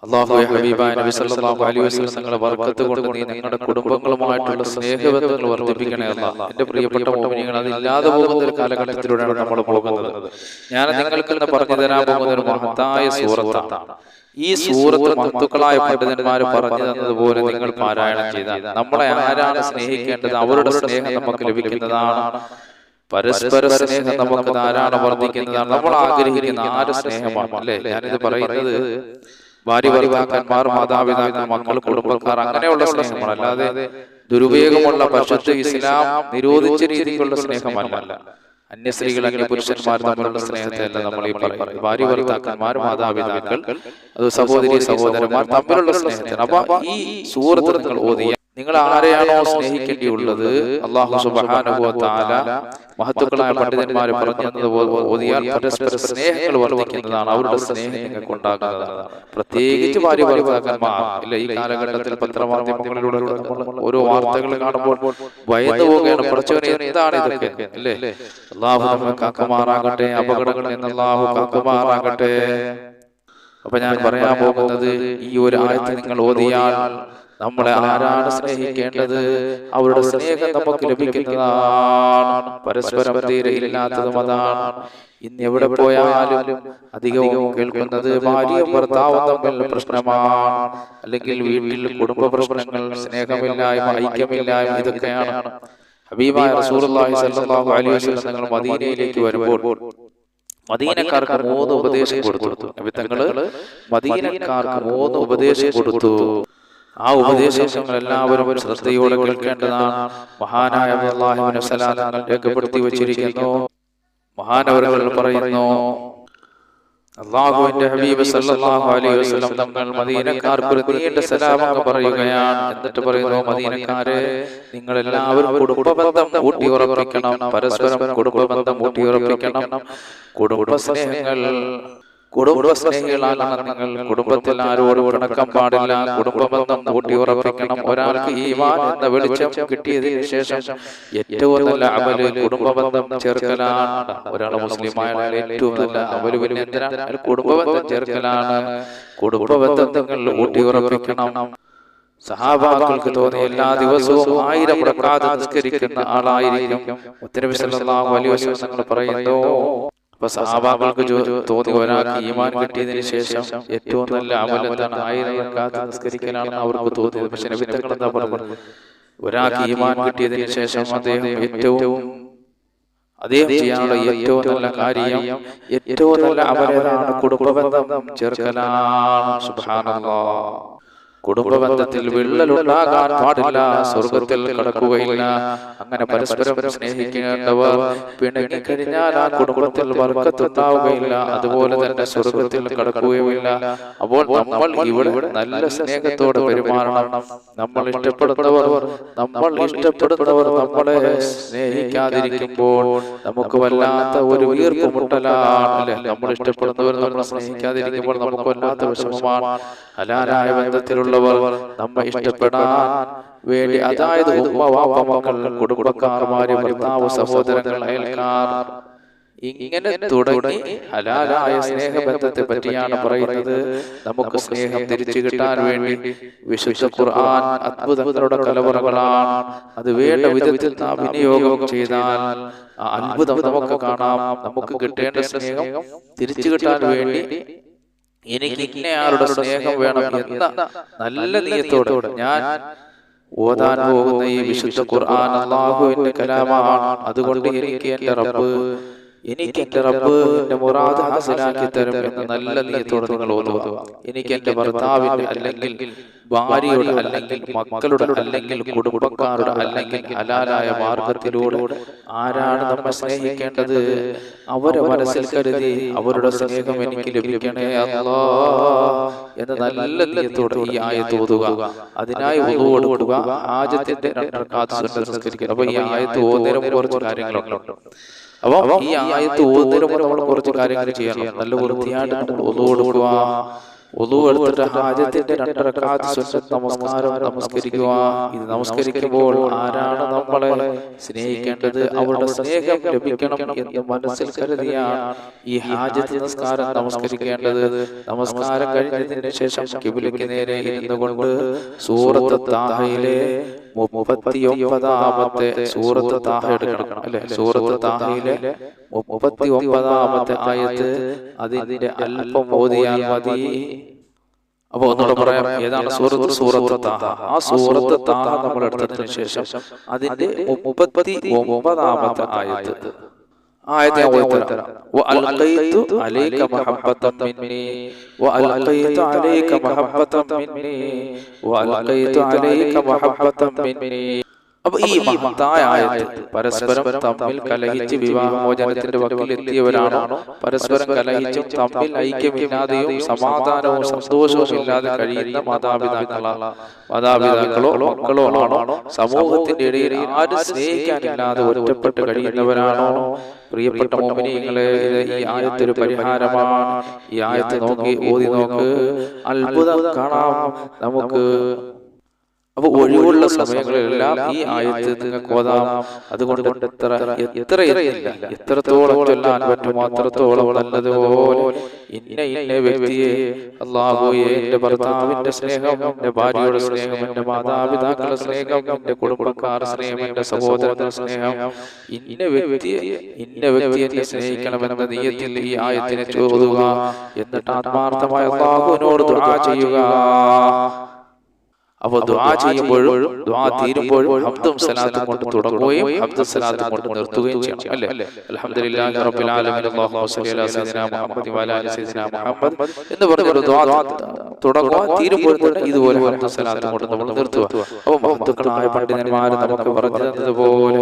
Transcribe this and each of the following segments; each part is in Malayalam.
അല്ലാഹുവേ ഹബീബായ നബി സല്ലല്ലാഹു അലൈഹി വസല്ലം തങ്ങളുടെ ബർക്കത്ത് കൊണ്ട് നീ നിങ്ങളുടെ കുടുംബങ്ങളുമായിട്ടുള്ള സ്നേഹബന്ധങ്ങൾ വർദ്ധിപ്പിക്കണേ അല്ലാഹ്. എൻ്റെ പ്രിയപ്പെട്ട മുഅ്മിനീങ്ങൾ, അതില്ലാതെ പോകുന്ന ഒരു കാലഘട്ടത്തിലൂടെയാണ് നമ്മൾ പോകുന്നത്. ഞാൻ നിങ്ങൾക്കിന്ന് പറഞ്ഞു തരാൻ പോകുന്ന ഒരു മഹത്തായ സൂറത്താണ്. ഈ സൂറത്ത് മഹത്തുക്കളായ പണ്ഡിതന്മാർ പറഞ്ഞു തന്നതുപോലെ നിങ്ങൾ പാരായണം ചെയ്താൽ നമ്മളെ ആരാണ് സ്നേഹിക്കേണ്ടത്, അവരുടെ സ്നേഹം നമുക്ക് ലഭിക്കുന്നതാണ്. പരസ്പര സ്നേഹം നമുക്ക് ധാരാളം വർദ്ധിക്കുന്നതാണ്. നമ്മൾ ആഗ്രഹിക്കുന്ന ആര് സ്നേഹമാണ് അല്ലേ? ഞാനിത് പറയുന്നത് ഭാര്യ ഭർത്താക്കന്മാർ, മാതാപിതാക്കൾ, മക്കൾ, കുടുംബക്കാർ, അങ്ങനെയുള്ള സ്നേഹമാണ്. അല്ലാതെ ദുരുപയോഗമുള്ള പരിശുദ്ധ ഇസ്ലാം നിരോധിച്ച രീതിയിലുള്ള സ്നേഹമല്ല. അന്യ സ്ത്രീകൾ, അന്യ പുരുഷന്മാർ തമ്മിലുള്ള സ്നേഹത്തെയല്ല നമ്മൾ ഈ പറയുന്നത്. ഭാര്യ ഭർത്താക്കന്മാർ, മാതാപിതാക്കൾ, അത് സഹോദരി സഹോദരന്മാർ തമ്മിലുള്ള സ്നേഹത്തിന്. അപ്പൊ ഈ സൂറത്ത് നിങ്ങൾ ഓതിയ നിങ്ങൾ ആരെയാണോ സ്നേഹിക്കേണ്ടിയുള്ളത്, അല്ലാഹു സുബ്ഹാനഹു വ തആല മഹത്തുക്കളായ പണ്ഡിതന്മാർ പറഞ്ഞു തന്നതുപോലെ ഓതിയാൽ പരസ്പര സ്നേഹങ്ങൾ വർദ്ധിക്കുന്നതാണ്. അവരുടെ സ്നേഹം നിങ്ങൾക്ക് ഉണ്ടാകുന്നതാണ്. പ്രത്യേകിച്ച് ഭാര്യ ഭർത്താക്കന്മാർ ഇല്ല, ഈ കാലഘട്ടത്തിൽ പത്രമാധ്യമങ്ങളിലൂടെ നമ്മൾ ഓരോ വാർത്തകൾ കാണുമ്പോൾ ഭയന്നു പോവുകയാണ്. പഠിച്ചവനെ എന്താണ് ഇതൊക്കെ അല്ലേ? അല്ലാഹു നമ്മെ കാക്കുമാറാകട്ടെ, അപകടങ്ങളിൽ നിന്ന് അല്ലാഹു കാക്കുമാറാകട്ടെ. അപ്പൊ ഞാൻ പറയാൻ പോകുന്നത്, ഈ ഒരു ആയത്ത് നിങ്ങൾ ഓതിയാൽ നമ്മളെ ആരാണ് സ്നേഹിക്കേണ്ടത്, അവരുടെ സ്നേഹം നമുക്ക് ലഭിക്കുന്നതാണ്. പരസ്പരം തീരെ ഇല്ലാത്തതും അതാണ്. ഇന്ന് എവിടെ പോയാലും അധികവും കേൾക്കുന്നത് ഭാര്യയും ഭർത്താവും തമ്മിലുള്ള പ്രശ്നമാണ്, അല്ലെങ്കിൽ വീട്ടിൽ കുടുംബ പ്രശ്നങ്ങൾ, സ്നേഹമില്ലായ്മ, ഐക്യമില്ലായ്മ, ഇതൊക്കെയാണ്. ഹബീബായ റസൂലുള്ളാഹി സ്വല്ലല്ലാഹു അലൈഹി വസല്ലം തങ്ങൾ മദീനയിലേക്ക് വരുമ്പോൾ മദീനക്കാർക്ക് 3 ഉപദേശം കൊടുത്തു. നബി തങ്ങള് മദീനക്കാർക്ക് 3 ഉപദേശം കൊടുത്തു. ആ ഉപദേശങ്ങൾ എല്ലാവരും ശ്രദ്ധയോടെ കേൾക്കേണ്ടതാണ്. മഹാനായ അല്ലാഹു തആല രേഖപ്പെടുത്തി വച്ചിരിക്കുന്നു. മഹാനവറുകൾ പറയുന്നു, അല്ലാഹുവിന്റെ ഹബീബ് സല്ലല്ലാഹു അലൈഹി വസല്ലം തങ്ങൾ മദീനക്കാർക്ക് ഒരു നീണ്ട സലാം പറയുകയാണ്. എന്നിട്ട് പറയുന്നു, മദീനക്കാരെ, നിങ്ങൾ എല്ലാവരും കുടുംബബന്ധം ഊട്ടിയുറപ്പിക്കണം. പരസ്പരം കുടുംബബന്ധം ഊട്ടിയുറപ്പിക്കണം. കുടുംബസ്നേഹികളാകണം നിങ്ങൾ. കുടുംബത്തിൽ ആരോടും പിണക്കം പാടില്ല. കുടുംബബന്ധം ഊട്ടിയുറപ്പിക്കണം. ഒരാൾക്ക് ഈമാൻ എന്ന വെളിച്ചം കിട്ടിയതിനു ശേഷം ഏറ്റവും നല്ല അമല് കുടുംബബന്ധം ചേർക്കലാണ്. ഒരാൾ മുസ്ലിമായ ഏറ്റവും നല്ല അമല് പിന്നെ എന്തിനാണ്? കുടുംബബന്ധം ചേർക്കലാണ്. കുടുംബബന്ധം നിങ്ങൾ ഊട്ടിയുറപ്പിക്കണം. സഹാബാക്കൾക്ക് തോന്നി എല്ലാ ദിവസവും 1000 റക്അത്ത് നിസ്കരിക്കുന്ന ആളായിരിക്കും മുത്തനബി സല്ലല്ലാഹു അലൈഹി വസല്ലം തങ്ങൾ പറയുന്നു. അപ്പൊ സഹാബാക്കൾക്ക് തോന്നി, ഒരാൾക്ക് ഈമാൻ കിട്ടിയതിനു ശേഷം ഏറ്റവും നല്ല അമൽ എന്താണ്? 1000 റക്അത്ത് നിസ്കരിക്കലാണെന്ന് അവർക്ക് തോന്നിയത്. പക്ഷെ നബി തങ്ങൾ എന്താ പറഞ്ഞത്? ഒരാൾക്ക് ഈമാൻ കിട്ടിയതിനു ശേഷം അദ്ദേഹം ചെയ്യാനുള്ള ഏറ്റവും നല്ല കാര്യം, ഏറ്റവും നല്ല അമലാണ് കുടുംബബന്ധം ചേർക്കലാണ്. സുബ്ഹാനല്ലാഹ്. കുടുംബബന്ധത്തിൽ വിള്ളലുണ്ടാകാൻ പാടില്ല, സ്വർഗത്തിൽ കടക്കുകയില്ല. അങ്ങനെ പരസ്പരം സ്നേഹിക്കേണ്ടവർ പിണങ്ങിക്കഴിഞ്ഞാൽ ആ കുടുംബത്തിൽ ബർക്കത്തുണ്ടാവുകയില്ല, അതുപോലെ തന്നെ സ്വർഗത്തിൽ കടക്കുകയുമില്ല. അപ്പോൾ നമ്മൾ ഇവിടെ നല്ല സ്നേഹത്തോടെ പെരുമാറണം. നമ്മൾ ഇഷ്ടപ്പെടുന്നവർ നമ്മളെ സ്നേഹിക്കാതിരിക്കുമ്പോൾ നമുക്ക് വല്ലാത്ത ഒരു വീർപ്പ് മുട്ടലാണ് അല്ലെ? നമ്മൾ ഇഷ്ടപ്പെടുന്നവർ നമ്മളെ സ്നേഹിക്കാതിരിക്കുമ്പോൾ നമുക്ക് വല്ലാത്ത വിഷമമാണ്. ഹലാലായ ബന്ധത്തിലുള്ള നമ്മെ ഇഷ്ടപ്പെടാൻ വേണ്ടി, അതായത് ഉമ്മ, വാപ്പ, മക്കൾ, കുടുംബക്കാർ, ഭാര്യ, ഭർത്താവ്, സഹോദരങ്ങൾ, അയൽക്കാർ, ഇങ്ങനെ തുടങ്ങി ഹലാലായ സ്നേഹബന്ധത്തെ പറ്റിയാണ് പറയുന്നത്. നമുക്ക് സ്നേഹം തിരിച്ചു കിട്ടാൻ വേണ്ടി വിശുദ്ധ ഖുർആൻ അത്ഭുതങ്ങളുടെ കലവറകളാണ്. അത് വേണ്ട വിധത്തിൽ നാം വിനിയോഗം ചെയ്താൽ ആ അത്ഭുതം നമുക്ക് കാണാം. നമുക്ക് കിട്ടേണ്ട സ്നേഹം തിരിച്ചു കിട്ടാൻ വേണ്ടി എനിക്ക് ഇന്നയാളുടെ സ്നേഹം വേണം എന്ന നല്ല നിയത്തോടെ ഞാൻ ഓതാൻ പോകുന്ന ഈ വിശുദ്ധ ഖുർആൻ അല്ലാഹുവിന്റെ കലാമാണ്. അതുകൊണ്ട് എനിക്ക് എന്റെ റബ്ബ് എന്റെ മുറാദ് ഹാസിലാക്കി തരും എന്ന നല്ല നിയത്തോടെ നിങ്ങൾ ഓതുക. എനിക്ക് എന്റെ ഭർത്താവിന്റെ, അല്ലെങ്കിൽ ഭാര്യയുടെ, അല്ലെങ്കിൽ മക്കളുടെ, അല്ലെങ്കിൽ കുടുംബക്കാരുടെ, അല്ലെങ്കിൽ ഹലാലായ മാർഗത്തിലൂടെ ആരാണ് നമ്മെ സ്നേഹിക്കേണ്ടത്, അവരെ മനസ്സിൽ കരുതി അവരുടെ സ്നേഹം എനിക്ക് ലഭിക്കണേ അല്ലാ എന്ന നല്ല നിയത്തോടെ ഈ ആയത്ത് ഓതുക. അതിനായി വുളു എടുക്കുക. ഹാജത്തിന്റെ 2 റക്അത്ത് സുന്നത്ത് നിസ്കരിക്കുക. അപ്പൊ ഈ ആയത്ത് ഓതുന്നതിന് കുറച്ച് കാര്യങ്ങളുണ്ട്. അപ്പൊ ഈ ആയത്ത് ഓതുന്നതിന് നമ്മൾ കുറച്ച് കാര്യങ്ങൾ ചെയ്യണം. നല്ല വൃത്തിയായിട്ട് നമ്മൾ വുളു എടുക്കുക. വുളു എടുത്തിട്ട് ഹാജത്തിന്റെ 2 റക്അത്ത് സുന്നത്ത് നമസ്കാരം നമസ്കരിക്കുക. ഇത് നമസ്കരിക്കുമ്പോൾ ആരാണ് നമ്മളെ സ്നേഹിക്കേണ്ടത്, അവരുടെ സ്നേഹം ലഭിക്കണം എന്ന് മനസ്സിൽ കരുതിയാണ് ഈ ഹാജത്ത് നിസ്കാരം നമസ്കരിക്കേണ്ടത്. നമസ്കാരം കഴിഞ്ഞതിന് ശേഷം ഖിബ്ലയ്ക്ക് നേരെ ഇരുന്നുകൊണ്ട് സൂറത്ത് താഹയിലെ 39-ാമത്തെ സൂറത്ത് താഹ എടുക്കണം അല്ലെ. സൂറത്ത് താഹയിലെ 39-ാമത്തെ ആയത്ത് അതിന്റെ അല്പം ഓതിയാൽ മതി. അപ്പൊ ഒന്നുകൂടെ പറയാം, ഏതാണ് സൂറത്ത് താഹ. ആ സൂറത്ത് താഹ നമ്മൾ എടുത്തതിന് ശേഷം അതിന്റെ 39-ാമത്തെ ആയത്ത് ആയത്തെ വഅൽഖൈതു അലൈക മഹബ്ബതൻ മിന്നി വഅൽഖൈതു അലൈക മഹബ്ബതൻ മിന്നി വഅൽഖൈതു അലൈക മഹബ്ബതൻ മിന്നി. അപ്പൊ ഈ മഹത്തായ ആയത്ത് പരസ്പരം തമ്മിൽ കലഹിച്ച് വിവാഹമോചനത്തിന്റെ വക്കിൽ എത്തിയവരാണോ, പരസ്പരം കലഹിച്ചും തമ്മിൽ ഐക്യമില്ലാതെയും സമാധാനവും സന്തോഷവും ഇല്ലാതെ കഴിയുന്ന മാതാപിതാക്കളോ മക്കളോ ആണോ, സമൂഹത്തിന്റെ ഇടയിൽ ആരും സ്നേഹിക്കാനില്ലാതെ ഒറ്റപ്പെട്ട് കഴിയുന്നവരാണോ? പ്രിയപ്പെട്ട മുഅ്മിനീങ്ങളെ, ഈ ആയത്തൊരു പരിഹാരമാണ്. ഈ ആയത്ത് നോക്കി ഓതി നോക്ക്, അത്ഭുതം കാണാം നമുക്ക്. അപ്പൊ ഒഴിവുള്ള സമയങ്ങളിലെല്ലാം ഈ ആയത്ത് നിങ്ങൾക്ക് ഓതാം. അതുകൊണ്ട് എത്രത്തോളം ചൊല്ലാൻ പറ്റുമോ അത്രത്തോളം നല്ലതുപോലെ ഇന്ന വ്യക്തിയെ, അല്ലാഹുവേ, എന്റെ ഭർത്താവിന്റെ സ്നേഹം, എന്റെ ഭാര്യയുടെ സ്നേഹം, എന്റെ മാതാപിതാക്കളുടെ സ്നേഹം, എന്റെ കുടുംബക്കാരുടെ സ്നേഹം, എന്റെ സഹോദരന്റെ സ്നേഹം, ഇന്ന വ്യക്തിയെ എന്നെ സ്നേഹിക്കണമെന്ന നിയ്യത്തിൽ ഈ ആയത്തിനെ ചോദുക. എന്നിട്ട് ആത്മാർത്ഥമായ അല്ലാഹുവിനോട് ദുആ ചെയ്യുക. അപ്പൊ ദുആ ചെയ്യുമ്പോഴും ദുആ തീരുമ്പോഴും ഹംദും സലാത്തും കൊണ്ട് തുടങ്ങുകയും ഹംദും സലാത്തും കൊണ്ട് നിർത്തുകയും ചെയ്യണം അല്ലേ. അൽഹംദുലില്ലാഹി റബ്ബിൽ ആലമീൻ അല്ലാഹുമ്മ സ്വല്ലി അലാ സയ്യിദിനാ മുഹമ്മദ് വഅലാ ആലി സയ്യിദിനാ മുഹമ്മദ് എന്ന് പറഞ്ഞൊരു ദുആ തുടങ്ങുക. തീരുമ്പോൾ ഇതുപോലെ ഹംദും സലാത്തും കൊണ്ട് നമ്മൾ നിർത്തുക. അപ്പോൾ മഹത്തുക്കളായ പണ്ഡിതന്മാർ നമുക്ക് പറഞ്ഞു തന്നതുപോലെ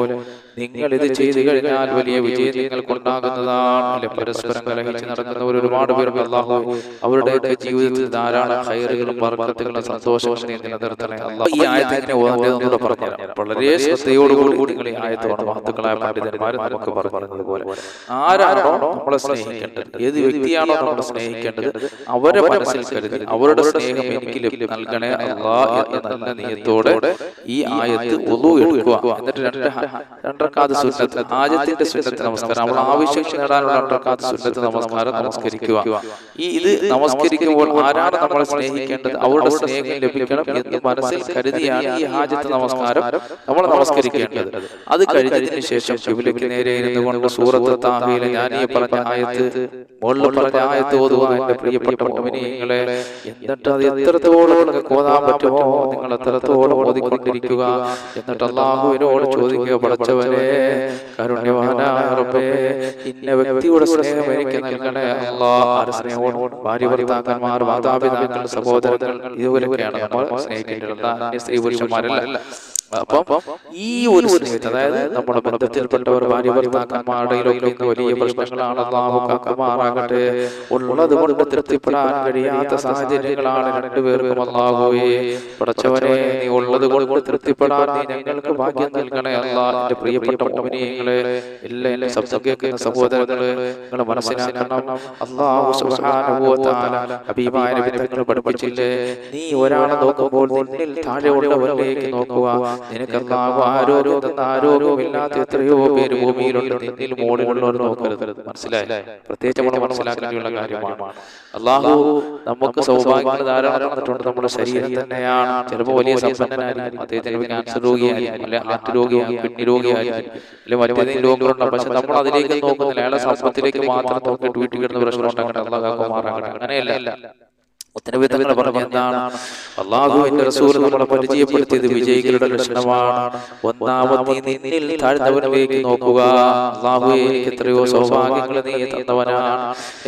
നിങ്ങൾ ഇത് ചെയ്തു കഴിഞ്ഞാൽ വലിയ വിജയം നിങ്ങൾക്കുണ്ടാകുന്നതാണ് അല്ലെ. പരസ്പരം കലഹിച്ച് നടക്കുന്നവർ ഒരുപാട് പേർക്ക് അല്ലാഹു അവരുടെയൊക്കെ ജീവിതത്തിൽ ധാരാളം ഖൈറുകളും ബർക്കത്തുകളും സന്തോഷവും ഈ ആയത്തിനെ ഓതുന്നതിലൂടെ പറഞ്ഞുതരാം. വളരെ ശ്രദ്ധയോടുകൂടി നിങ്ങൾ ഈ ആയത്ത് മഹത്തുക്കളായ പണ്ഡിതന്മാർ നമുക്ക് പറഞ്ഞതുപോലെ ആരാണോ നമ്മളെ സ്നേഹിക്കേണ്ടത്, ഏത് വ്യക്തിയാണോ നമ്മളെ സ്നേഹിക്കേണ്ടത്, അവരെ മനസ്സിൽ കരുതി അവരുടെ സ്നേഹം എനിക്ക് നൽകണേ അല്ലാഹ് എന്ന നല്ല നിയത്തോടെ ഈ ആയത്ത് വുളു എടുക്കുക. എന്നിട്ട് 2 റക്അത്ത് സുന്നത്ത് ആയത്തിന്റെ സുന്നത്ത് നമസ്കാരം, നമ്മൾ ആവശ്യം നേടാനുള്ള 2 റക്അത്ത് സുന്നത്ത് നമസ്കാരം നമസ്കരിക്കുക. ഇത് നമസ്കരിക്കുമ്പോൾ ആരാണ് നമ്മളെ സ്നേഹിക്കേണ്ടത്, അവരുടെ സ്നേഹം ലഭിക്കണം എന്ന് മനസ്സിൽ കരുതിയാണ് ഈ ഹാജത്ത് നമസ്കാരം നമ്മൾ നമസ്കരിക്കേണ്ടത്. അത് കഴിഞ്ഞതിന് ശേഷം ഖിബ്ലയ്ക്ക് നേരെ ഇരുന്നുകൊണ്ട് സൂറത്ത് താഹയിലെ ഞാൻ ഈ പറഞ്ഞ ആയത്ത്, മുകളിൽ പറഞ്ഞ ആയത്ത് ഓതുക എന്റെ പ്രിയപ്പെട്ട മുഅ്മിനീങ്ങളെ. എന്നിട്ട് അത് എത്രത്തോളം നിങ്ങൾക്ക് ഓതാൻ പറ്റുമോ നിങ്ങൾ എത്രത്തോളം ഓതിക്കൊണ്ടിരിക്കുക. എന്നിട്ട് അല്ലാഹുവിനോട് ചോദിക്കുക, പടച്ചവനെ, കാരുണ്യവാനായ റബ്ബേ, ഇന്ന വ്യക്തിയുടെ സ്നേഹം എനിക്ക് നൽകണേ അല്ലാഹ്. ആരുടെ സ്നേഹവും? ഭാര്യ ഭർത്താക്കന്മാർ, മാതാപിതാക്കൾ, സഹോദരങ്ങൾ, ഇതുപോലെയൊക്കെയാണ് നമ്മൾ സ്നേഹിക്കേണ്ടത്, സ്ത്രീ പുരുഷന്മാരല്ല. അപ്പം ഈ ഒരു സ്നേഹത്തെ, അതായത് നമ്മുടെ ബന്ധത്തിൽപ്പെട്ടവർ ഭാര്യ ഭർത്താക്കന്മാരുടെ ഇന്ന് വലിയ പ്രശ്നങ്ങളാണ്, അല്ലാഹു കാക്കുമാറാകട്ടെ. ഉള്ളത് കൊണ്ട് തൃപ്തിപ്പെടാൻ കഴിയാത്ത സാഹചര്യങ്ങളാണ് രണ്ടുപേർക്കും. അല്ലാഹുവേ, പടച്ചവനെ, നീ ഉള്ളത് കൊണ്ട് തൃപ്തിപ്പെടാൻ നീ ഞങ്ങൾക്ക് ഭാഗ്യം നൽകണേ അല്ലാഹ്. എന്റെ പ്രിയപ്പെട്ട മുഅ്മിനീങ്ങളെ, എല്ലാ ശബ്ദം കേൾക്കുന്ന സഹോദരങ്ങളെ, നിങ്ങൾ മനസ്സിലാക്കണം, അല്ലാഹു സുബ്ഹാനഹു വ തആല ഹബീബായ നബി തങ്ങൾ പഠിപ്പിച്ചില്ലേ, നീ ഒരാളെ നോക്കുമ്പോൾ നിന്നിൽ താഴെയുള്ളവരിലേക്ക് നോക്കുക. നിനക്ക് അല്ലാഹു ആരോഗ്യം തന്ന ആരോഗ്യമില്ലാത്ത എത്രയോ പേര് ഭൂമിയിലുണ്ട്, നിന്നിൽ മുകളിലുള്ളവർ നോക്കരുത്. മനസ്സിലായില്ലേ? പ്രത്യേകിച്ച് നമ്മൾ മനസ്സിലാക്കേണ്ടിയുള്ള കാര്യമാണ്. അല്ലാഹു നമുക്ക് സൗഭാഗ്യങ്ങൾ ധാരാളം തന്നിട്ടുണ്ട്. നമ്മുടെ ശരീരം തന്നെയാണ്. ചിലപ്പോൾ വലിയ സമ്പന്നനായിരിക്കും, അദ്ദേഹത്തിന് ക്യാൻസർ രോഗിയായിരിക്കും, അല്ലെ ഹാർട്ട് രോഗിയായിരിക്കും, കിഡ്നി രോഗിയായിരിക്കും, അല്ലെ മറ്റേതെങ്കിലും രോഗങ്ങളുണ്ടാവും. പക്ഷെ നമ്മൾ അതിലേക്ക് നോക്കുന്നില്ല, അയാളെ സമ്പത്തിലേക്ക് മാത്രം നോക്കിയിട്ട് വീട്ടിൽ കിടന്ന് പ്രശ്നം ഉണ്ടാകട്ടെ, അല്ലാഹു കാക്കുമാറാകട്ടെ. അങ്ങനെയല്ല. മുത്തനബി പറഞ്ഞ എന്താണ്? അല്ലാഹുവിന്റെ റസൂൽ നമ്മളെ പരിചയപ്പെടുത്തിയത് വിജയികളുടെ ലക്ഷണമാണ്. ഒന്നാമത്തെ, നിന്നിൽ താഴ്ന്നവനിലേക്ക് നോക്കുക. അല്ലാഹുവേ, എനിക്ക് എത്രയോ സൗഭാഗ്യങ്ങൾ നീ തന്നവനാണ്,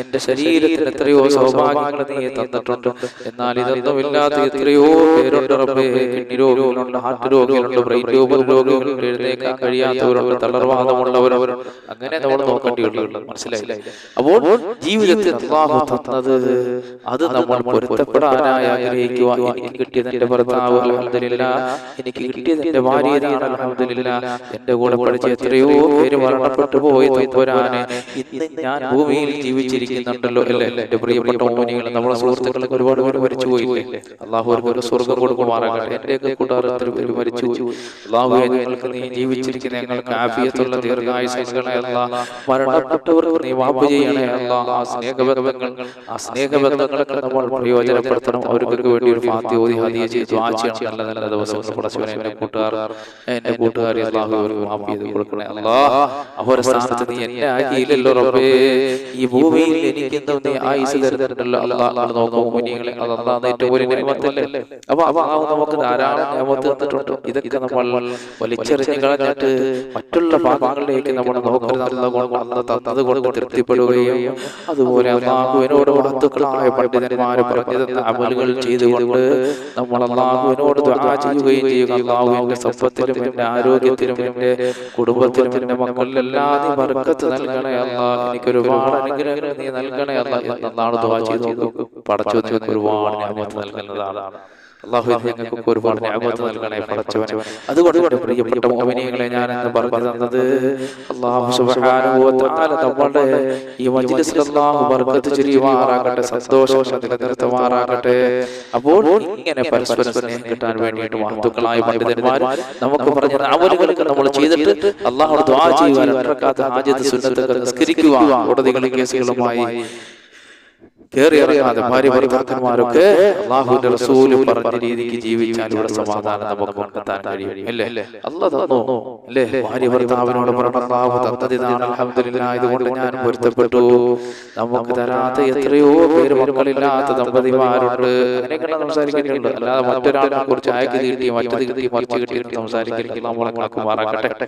എന്റെ ശരീരത്തിന് എത്രയോ സൗഭാഗ്യങ്ങൾ നീ തന്നിട്ടുണ്ട്. എന്നാൽ ഇതൊന്നുമില്ലാത്ത എത്രയോ പേരുണ്ട് റബ്ബേ. കിഡ്നി രോഗികളുണ്ട്, ഹാർട്ട് രോഗികളുണ്ട്, ബ്രെയിൻ രോഗികളുണ്ട്, എഴുന്നേക്കാൻ കഴിയാത്തവരുണ്ട്, തളർവാദമുള്ളവരുണ്ട്. അങ്ങനെ നമ്മൾ നോക്കേണ്ടിയുള്ളൂ. മനസ്സിലായില്ലേ? അപ്പോൾ ജീവിതത്തിൽ അല്ലാഹു തന്നത് അത് നമ്മൾ പൊരുത്തപ്പെടാനായി ആഗ്രഹിക്കുക. എനിക്ക് കിട്ടിയത് എന്റെ ഭർത്താവ് അൽഹംദുലില്ലാഹ്, എനിക്ക് കിട്ടിയത് എന്റെ ഭാര്യ അൽഹംദുലില്ലാഹ്. എന്റെ കൂടെ പഠിച്ച എത്രയോ പേര് മരണപ്പെട്ടു പോയി തമ്പുരാനെ, ഇന്ന് ഞാൻ ഭൂമിയിൽ ജീവിച്ചിരിക്കുന്നുണ്ടല്ലോ അല്ലേ. എന്റെ പ്രിയപ്പെട്ട മുഅ്മിനീങ്ങളെ, നമ്മുടെ സുഹൃത്തുക്കളൊക്കെ ഒരുപാട് പേര് മരിച്ചു പോയില്ലേ. അള്ളാഹു ഒരു സ്വർഗ്ഗം കൊടുക്കുമാറാകട്ടെ. എന്റെയൊക്കെ കൂട്ടുകാർ പേര് മരിച്ചു. അള്ളാഹു ഞങ്ങൾക്ക് നീ ജീവിച്ചിരിക്കുന്ന ഞങ്ങൾക്ക് ആഫിയത്തുള്ള ദീർഘായുസ്സ് നൽകണേ അല്ലാഹ്. മരണപ്പെട്ടവർക്ക് നീ മാപ്പ് ചെയ്യണേ അല്ലാഹ്. ആ സ്നേഹബന്ധങ്ങളൊക്കെ നമ്മൾ പ്രയോജനപ്പെടുത്തണം. അവർക്ക് വേണ്ടി ഒരു ഫാത്തിഹ ഓതി ഹദിയ ചെയ്ത് ദുആ ചെയ്യണം. നല്ല നല്ല ദിവസങ്ങൾ പടച്ചവനെ എന്റെ കൂട്ടുകാരി അല്ലാഹു അവർക്ക് മാപ്പ് ചെയ്ത് കൊടുക്കണേ അല്ലാഹ്. അവരുടെ സ്ഥാനത്ത് നീ എന്നെ ആക്കിയില്ലല്ലോ റബ്ബേ. ഈ ഭൂമിയിൽ എനിക്കെന്തോ നീ ആയുസ് തരുന്നുണ്ടല്ലോ അല്ലാഹ്. നോക്കൂ മുഅ്മിനീങ്ങളെ, അത് അല്ലാഹുവിന്റെ ഏറ്റവും വലിയ നിഅമത്തല്ലേ. അപ്പൊ അല്ലാഹു നമുക്ക് ധാരാളം നിഅമത്ത് തന്നിട്ടുണ്ട്. ഇതൊക്കെ നമ്മൾ വലിച്ചെറിഞ്ഞ് കളഞ്ഞിട്ട് മറ്റുള്ള ഭാഗങ്ങളിലേക്ക് നമ്മൾ നോക്കരുത്. അല്ലാഹു തന്നത് കൊണ്ട് തൃപ്തിപ്പെടുകയും അതുപോലെ അല്ലാഹുവിനോട് മഹത്തുക്കളായ പണ്ഡിതന്മാർ പറഞ്ഞു തന്ന അമലുകൾ ചെയ്തുകൊണ്ട് നമ്മൾ അല്ലാഹുവിനോട് ദുആ ചെയ്യുകയും ചെയ്യുക. അല്ലാഹുവിന്റെ സമ്പത്തിലും എന്റെ ആരോഗ്യത്തിലും എന്റെ കുടുംബത്തിലും എന്റെ മക്കളിലെല്ലാം നീ ബർക്കത്ത് നൽകണേ അല്ലാഹ്. എനിക്ക് ഒരുപാട് അനുഗ്രഹങ്ങൾ നീ നൽകണേ അല്ലാഹ് എന്നാണ് ദുആ ചെയ്തു. പടച്ചവൻ നിങ്ങൾക്ക് ഒരുപാട് നിഅമത്ത് നൽകുന്നതാണ്. അല്ലാഹു ഞങ്ങൾക്ക് ഒരുപാട് നിഅമത്ത് നൽകണേ പടച്ചവൻ. അതുകൊണ്ട് പ്രിയപ്പെട്ട മുഅ്മിനീങ്ങളെ, ഞാൻ എന്ന് പറഞ്ഞു തന്നത് അല്ലാഹു സുബ്ഹാനഹു വ തആല നമ്മുടെ ഈ മജ്ലിസിൽ അല്ലാഹു ബർക്കത്ത് ചൊരിയുമാറാകട്ടെ, സന്തോഷം നിലനിർത്തുമാറാകട്ടെ. അപ്പോൾ ഇങ്ങനെ പരസ്പരം സ്നേഹം കിട്ടാൻ വേണ്ടിയിട്ട് മഹത്തുക്കളായ പണ്ഡിതന്മാർ നമുക്ക് പറഞ്ഞ അമലുകളൊക്കെ നമ്മൾ ചെയ്തിട്ട് അല്ലാഹുവോട് ദുആ ചെയ്യുക, റക്അത്ത് ഹാജത്ത് സുന്നത്തൊക്കെ നിസ്കരിക്കുക, കോടതികളും കേസുകളുമായി കേറിയിറങ്ങാതെ ഭാര്യ ഭർത്താക്കന്മാരൊക്കെ അല്ലാഹുവിന്റെ റസൂല് പറഞ്ഞ രീതിക്ക് ജീവിച്ചാൽ ഇവിടെ സമാധാനം നമുക്ക് കണ്ടെത്താൻ കഴിയും അല്ലേ. അല്ലാഹു തന്നു അല്ലേ, ഭാര്യ ഭർത്താവിനോട് പറഞ്ഞു അല്ലാഹു തന്നതാണ് അൽഹംദുലില്ലാഹ്, ഇതുകൊണ്ട് ഞാൻ പൊരുത്തപ്പെട്ടു. നമുക്ക് തരാത്ത എത്രയോ പേര് മക്കളില്ലാത്ത ദമ്പതിമാരുണ്ട്. അങ്ങനെയൊക്കെ സംസാരിക്കുന്നുണ്ട്. അല്ലാതെ മറ്റൊരാളെ കുറിച്ച് അയക്ക് തീട്ടി മറ്റത് കിട്ടി മറിച്ച് കിട്ടിയിട്ട് സംസാരിക്കുന്നത് നമ്മളെ കണക്കുമാറാക്കട്ടെ.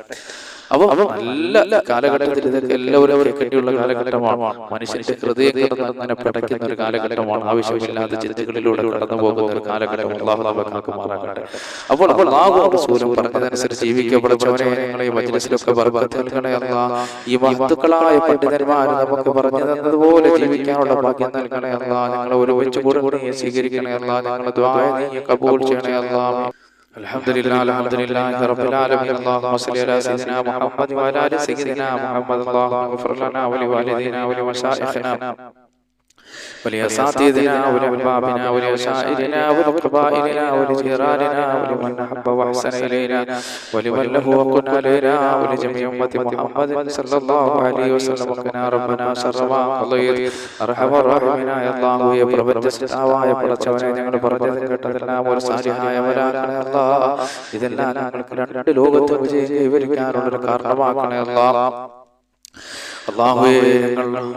അപ്പൊ നല്ല കാലഘട്ടത്തിൽ ഇതൊക്കെ എല്ലാവരും കേൾക്കേണ്ടിയുള്ള കാലഘട്ടമാണ്. മനുഷ്യന്റെ ഹൃദയം കിടന്ന് പിടയ്ക്കുന്ന ഒരു കാലഘട്ടമാണ്. ആവശ്യമില്ലാത്ത ചിന്തകളിലൂടെ കടന്നു പോകുന്ന ഒരു കാലഘട്ടം. അല്ലാഹു നമുക്ക് മാറാകട്ടെ. അപ്പോൾ അല്ലാഹുവിന്റെ റസൂലും പറഞ്ഞതനുസരിച്ച് ജീവിക്കപ്പെടുന്നവരെ ഞങ്ങളെ ഈ മജ്ലിസിലൊക്കെ ബർക്കത്ത് നൽകണേ അല്ലാഹ്. ഈ മഹത്തുക്കളായ പണ്ഡിതന്മാർ നമുക്ക് പറഞ്ഞു തന്നതുപോലെ ജീവിക്കാനുള്ള ഭാഗ്യം നൽകണേ അല്ലാഹ്. ഞങ്ങളെ ഒരുമിച്ച് കൂടെ സ്വീകരിക്കണേ അല്ലാഹ്. ഞങ്ങളുടെ ദുആ നീ കബൂൽ ചെയ്യണേ അല്ലാഹ്. അൽഹംദുലില്ലാഹി റബ്ബിൽ ആലമീൻ. അല്ലാഹുമ്മ സ്വല്ലി അലാ സയ്യിദിനാ മുഹമ്മദ് വഅലാ ആലി സയ്യിദിനാ മുഹമ്മദ്. അല്ലാഹുമ്മ ഗ്ഫിർ ലനാ വലിവാലിദീനാ വലിമശായിഖിനാ ولأساتذتنا ولأحبابنا ولأشائرنا ولقبائلنا ولجيراننا ولمن أحب وأحسن إلينا ولمن له وقن علينا ولجميع أمة محمد صلى الله عليه وسلم. وقنا ربنا شر ما قضيت أرحم الراحمين. يا الله يا പ്രപഞ്ചസിതാവായ പടച്ചവനെ, ഞങ്ങൾ പറഞ്ഞത് കേട്ടതെല്ലാം ഒരു സാലിഹായ അമലാക്കണേ അല്ലാഹ്. ഇതെല്ലാം ഞങ്ങൾക്ക് രണ്ട് ലോകത്ത് വിജയം കൈവരിക്കാനുള്ള കാരണമാക്കണേ അല്ലാഹ്. അല്ലാഹുവേ, ഞങ്ങൾ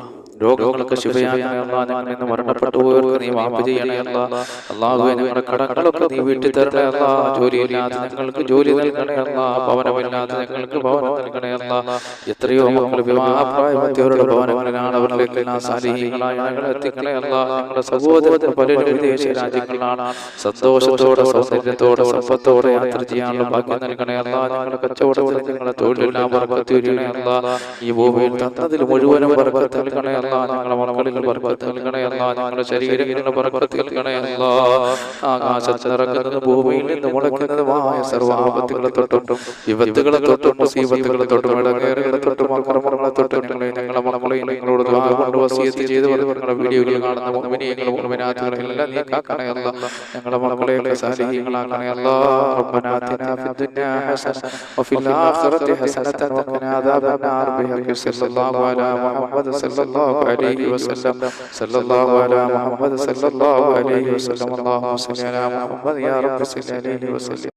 രോഗങ്ങളൊക്കെ ശുഭയാക്കണേ അല്ലാഹ്. ഞങ്ങൾ ഇന്ന് മരണപ്പെട്ടു പോയവർക്ക് നീ മാപ്പ് ചെയ്യണേ അല്ലാഹ്. അല്ലാഹുവേ, ഞങ്ങളുടെ കടങ്ങളൊക്കെ നീ വീട്ടിൽ തരണേ അല്ലാഹ്. ജോലിയില്ലാതെ ഞങ്ങൾക്ക് ജോലി നൽകണേ അല്ലാഹ്. ഭവനമില്ലാതെ ഞങ്ങൾക്ക് ഭവനം നൽകണേ അല്ലാഹ്. എത്രയോ മക്കൾ വിവാഹപ്രായമെത്തിയവരുടെ ഭവനങ്ങളിലാണ്. അവരിലേക്കെല്ലാം സാലിഹീങ്ങളായ ഞങ്ങൾ എത്തിക്കണേ അല്ലാഹ്. ഞങ്ങളുടെ സഹോദരങ്ങൾ പലരും വിദേശ രാജ്യങ്ങളിലാണ്. സന്തോഷത്തോടെ സൗന്ദര്യത്തോടെ സമ്പത്തോടെ യാത്ര ചെയ്യാനുള്ള ഭാഗ്യം നൽകണേ അല്ലാഹ്. ഞങ്ങളുടെ കച്ചവടത്തിൽ ഞങ്ങളുടെ തൊഴിലെല്ലാം ബർക്കത്ത് ചൊരിയണേ അല്ലാഹ്. ഈ ഭൂമിയിൽ തന്നതിൽ മുഴുവനും ബർക്കത്ത് നൽകണേ അല്ലാഹ്. ഞങ്ങളുടെ മക്കളിൽ ബർക്കത്ത് നൽകണേ അല്ലാഹ്. ഞങ്ങളുടെ ശരീരങ്ങളിൽ ബർക്കത്ത് നൽകണേ അല്ലാഹ്. ആകാശത്ത് ഇറങ്ങുന്നത് ഭൂമിയിൽ നിന്ന് മുളയ്ക്കുന്നതുമായ സർവ്വ ആപത്തുകളെ തൊട്ടും വിപത്തുകളെ തൊട്ടും മുസീബത്തുകളെ തൊട്ടും ഇടങ്ങേറുകളെ തൊട്ടും അക്രമങ്ങളെ തൊട്ടും ഞങ്ങളുടെ മക്കളെയും നിങ്ങളോട് ദുആ കൊണ്ട് വസിയത്ത് ചെയ്ത് ഞങ്ങളുടെ വീഡിയോകൾ കാണുന്ന മുഅ്മിനീങ്ങളും മുഅ്മിനാത്തുകളും എല്ലാം നീ കാക്കണേ അല്ലാഹ്. ഞങ്ങളുടെ മക്കളെയൊക്കെ സാലിഹീങ്ങളാക്കണേ അല്ലാഹ്. റബ്ബനാ ആതിനാ ഫിദ്ദുനിയാ ഹസന വഫിൽ ആഖിറതി ഹസനതൻ വഖിനാ അദാബന്നാർ ബിഹഖി സല്ലല്ലാഹു അലാ മുഹമ്മദ് സല്ലല്ലാഹു عليه وسلم. صلى الله على محمد صلى الله عليه وسلم. اللهم صل على محمد يا رب صل عليه وسلم.